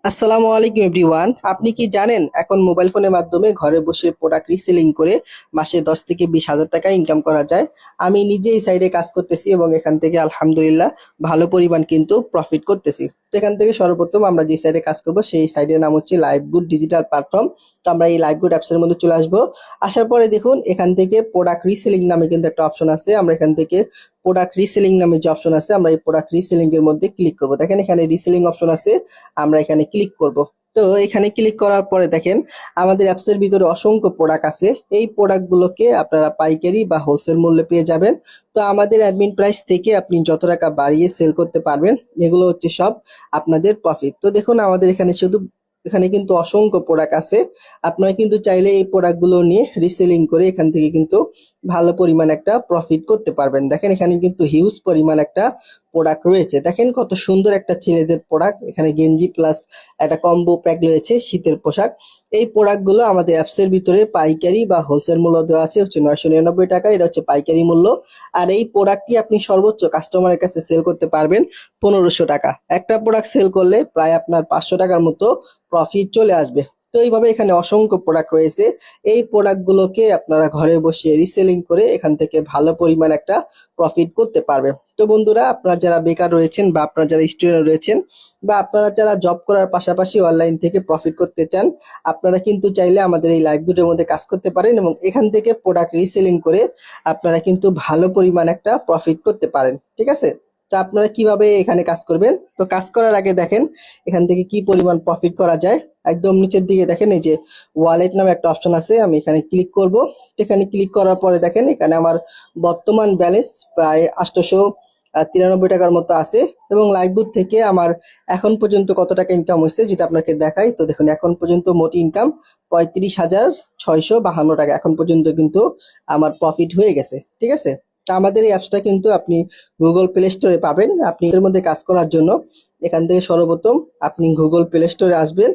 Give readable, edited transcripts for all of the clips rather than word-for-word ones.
আসসালামু আলাইকুম এভরিওয়ান। আপনি কি জানেন এখন মোবাইল ফোনের মাধ্যমে ঘরে বসে প্রোডাক্ট রিসেলিং করে মাসে 10 থেকে 20 হাজার টাকা ইনকাম করা যায়। আমি নিজে এই সাইডে কাজ করতেছি এবং এখান থেকে আলহামদুলিল্লাহ ভালো পরিমাণ কিন্তু প্রফিট করতেছি। তো এখান থেকে সর্বপ্রথম আমরা যে সাইডে কাজ করব সেই সাইডের নাম হচ্ছে লাইভগুড ডিজিটাল প্ল্যাটফর্ম। তো আমরা এই লাইভগুড অ্যাপসের মধ্যে চলে আসবো। আসার পরে দেখুন এখান থেকে প্রোডাক্ট রিসেলিং নামে কিন্তু একটা অপশন আছে। আমরা এখান থেকে প্রোডাক্ট রিসেলিং নামে যে অপশন আছে আমরা এই প্রোডাক্ট রিসেলিং এর মধ্যে ক্লিক করব। দেখেন এখানে রিসেলিং অপশন আছে, আমরা এখানে ক্লিক করব। তো এখানে ক্লিক করার পরে দেখেন আমাদের অ্যাপসের ভিতরে অসংখ্য প্রোডাক্ট আছে। এই প্রোডাক্টগুলোকে আপনারা পাইকারি বা হোলসেল মূল্যে পেয়ে যাবেন। তো আমাদের অ্যাডমিন প্রাইস থেকে আপনি যত টাকা বাড়িয়ে সেল করতে পারবেন, এগুলো হচ্ছে সব আপনাদের প্রফিট। তো দেখুন আমাদের এখানে কিন্তু অসংখ্য প্রোডাক্ট আছে। আপনারা কিন্তু চাইলে এই প্রোডাক্টগুলো নিয়ে রিসেলিং করে এখান থেকে কিন্তু ভালো পরিমাণ একটা প্রফিট করতে পারবেন। দেখেন এখানে কিন্তু হিউজ পরিমাণ একটা প্রোডাক্ট রয়েছে। দেখেন কত সুন্দর একটা ছেলেদের প্রোডাক্ট, এখানে গেঞ্জি প্লাস একটা কম্বো প্যাক রয়েছে শীতের পোশাক। এই প্রোডাক্টগুলো আমাদের অ্যাপসের ভিতরে পাইকারি বা হোলসেল মূল্য দেওয়া আছে হচ্ছে 999 টাকা, এটা হচ্ছে পাইকারি মূল্য। আর এই প্রোডাক্টটি আপনি সর্বোচ্চ কাস্টমারের কাছে সেল করতে পারবেন 1500 টাকা। একটা প্রোডাক্ট সেল করলে প্রায় আপনার 500 টাকার মতো প্রফিট চলে আসবে। তো এইভাবে এখানে অসংখ্য প্রোডাক্ট রয়েছে। এই প্রোডাক্টগুলোকে আপনারা ঘরে বসে রিসেলিং করে এখান থেকে ভালো পরিমাণ একটা প্রফিট করতে পারবেন। তো বন্ধুরা, আপনারা যারা বেকার রয়েছেন বা আপনারা যারা স্টুডেন্ট রয়েছেন বা আপনারা যারা জব করার পাশাপাশি অনলাইন থেকে প্রফিট করতে চান, আপনারা কিন্তু চাইলে আমাদের এই লাইভ গ্রুপের মধ্যে কাজ করতে পারেন এবং এখান থেকে প্রোডাক্ট রিসেলিং করে আপনারা কিন্তু ভালো পরিমাণ একটা প্রফিট করতে পারেন। ঠিক আছে? তো আপনারা কিভাবে এখানে কাজ করবেন? তো কাজ করার আগে দেখেন এখান থেকে কি পরিমাণ প্রফিট করা যায়। একদম নিচের দিকে দেখেন এই যে ওয়ালেট নামে একটা অপশন আছে, আমি এখানে ক্লিক করব। এখানে ক্লিক করার পরে দেখেন এখানে আমার বর্তমান ব্যালেন্স প্রায় 893 টাকার মতো আছে এবং লাইভবুট থেকে আমার এখন পর্যন্ত কত টাকা ইনকাম হয়েছে যদি আপনাকে দেখাই, তো দেখুন এখন পর্যন্ত মোট ইনকাম 35,652 টাকা এখন পর্যন্ত কিন্তু আমার প্রফিট হয়ে গেছে। ঠিক আছে? তা আমাদের এই অ্যাপসটা কিন্তু আপনি গুগল প্লে স্টোরে পাবেন। আপনি এর মধ্যে কাজ করার জন্য এখান থেকে সর্বপ্রথম আপনি গুগল প্লে স্টোরে আসবেন।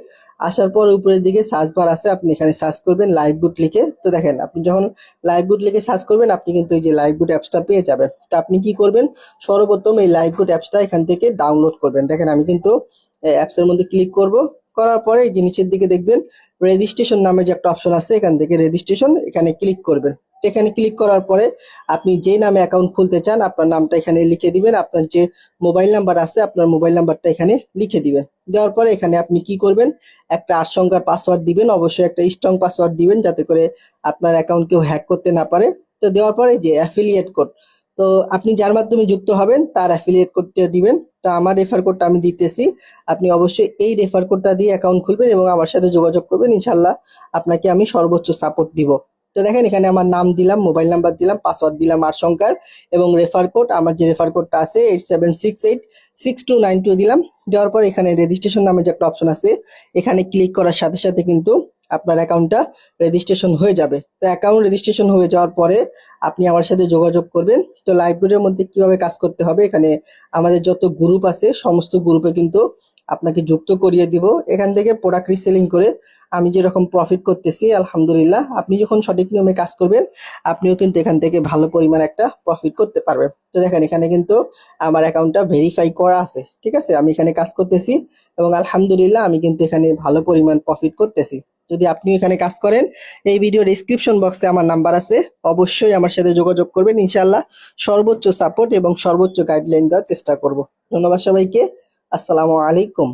আসার পর উপরের দিকে সার্চ বার আছে, আপনি এখানে সার্চ করবেন লাইভবুট লিখে। তো দেখেন আপনি যখন লাইভবুট লিখে সার্চ করবেন আপনি কিন্তু এই যে লাইভবুট অ্যাপসটা পেয়ে যাবেন। তো আপনি কি করবেন, সর্বপ্রথম এই লাইভবুট অ্যাপসটা এখান থেকে ডাউনলোড করবেন। দেখেন আমি কিন্তু অ্যাপসের মধ্যে ক্লিক করব। করার পরে এই যে নিচের দিকে দেখবেন রেজিস্ট্রেশন নামে যে একটা অপশন আছে, এখান থেকে রেজিস্ট্রেশন এখানে ক্লিক করবেন। এখানে ক্লিক করার পরে আপনি যে নামে অ্যাকাউন্ট খুলতে চান আপনার নামটা এখানে লিখে দিবেন, আপনার যে মোবাইল নাম্বার আছে আপনার মোবাইল নাম্বারটা এখানে লিখে দিবেন। দেওয়ার পরে এখানে আপনি কি করবেন, একটা 8 সংখ্যার পাসওয়ার্ড দিবেন, অবশ্যই একটা স্ট্রং পাসওয়ার্ড দিবেন যাতে করে আপনার অ্যাকাউন্ট কেউ হ্যাক করতে না পারে। তো দেওয়ার পরে যে অ্যাফিলিয়েট কোড, তো আপনি যার মাধ্যমে যুক্ত হবেন তার অ্যাফিলিয়েট কোডটা দিবেন। তো আমার রেফার কোডটা আমি দিতেছি, আপনি অবশ্যই এই রেফার কোডটা দিয়ে অ্যাকাউন্ট খুলবেন এবং আমার সাথে যোগাযোগ করবেন। ইনশাল্লাহ আপনাকে আমি সর্বোচ্চ সাপোর্ট দিব। তো দেখেন এখানে আমার নাম দিলাম, মোবাইল নাম্বার দিলাম, পাসওয়ার্ড দিলাম 8 সংখ্যার এবং রেফার কোড, আমার যে রেফার কোডটা আছে 87686292 দিলাম। দেওয়ার পর এখানে রেজিস্ট্রেশন নামে যে একটা অপশন আছে, এখানে ক্লিক করার সাথে সাথে কিন্তু আপনার অ্যাকাউন্টটা রেজিস্ট্রেশন হয়ে যাবে। তো অ্যাকাউন্ট রেজিস্ট্রেশন হয়ে যাওয়ার পরে আপনি আমার সাথে যোগাযোগ করবেন। তো লাইভ গ্রুপের মধ্যে কিভাবে কাজ করতে হবে, এখানে আমাদের যত গ্রুপ আছে সমস্ত গ্রুপে কিন্তু আপনাকে যুক্ত করিয়ে দিব। এখান থেকে প্রোডাক্ট রিসেলিং করে আমি যেরকম প্রফিট করতেছি আলহামদুলিল্লাহ, আপনি যখন সঠিক নিয়মে কাজ করবেন আপনিও কিন্তু এখান থেকে ভালো পরিমাণ একটা প্রফিট করতে পারবেন। তো দেখেন এখানে কিন্তু আমার অ্যাকাউন্টটা ভেরিফাই করা আছে। ঠিক আছে? আমি এখানে কাজ করতেছি এবং আলহামদুলিল্লাহ আমি কিন্তু এখানে ভালো পরিমাণ প্রফিট করতেছি। যদি আপনি এখানে কাজ করেন, এই ভিডিও ডেসক্রিপশন বক্সে আমার নাম্বার আছে, অবশ্যই আমার সাথে যোগাযোগ করবেন। ইনশাআল্লাহ সর্বোচ্চ সাপোর্ট এবং সর্বোচ্চ গাইডলাইন দেওয়ার চেষ্টা করব। ধন্যবাদ সবাইকে। আসসালামু আলাইকুম।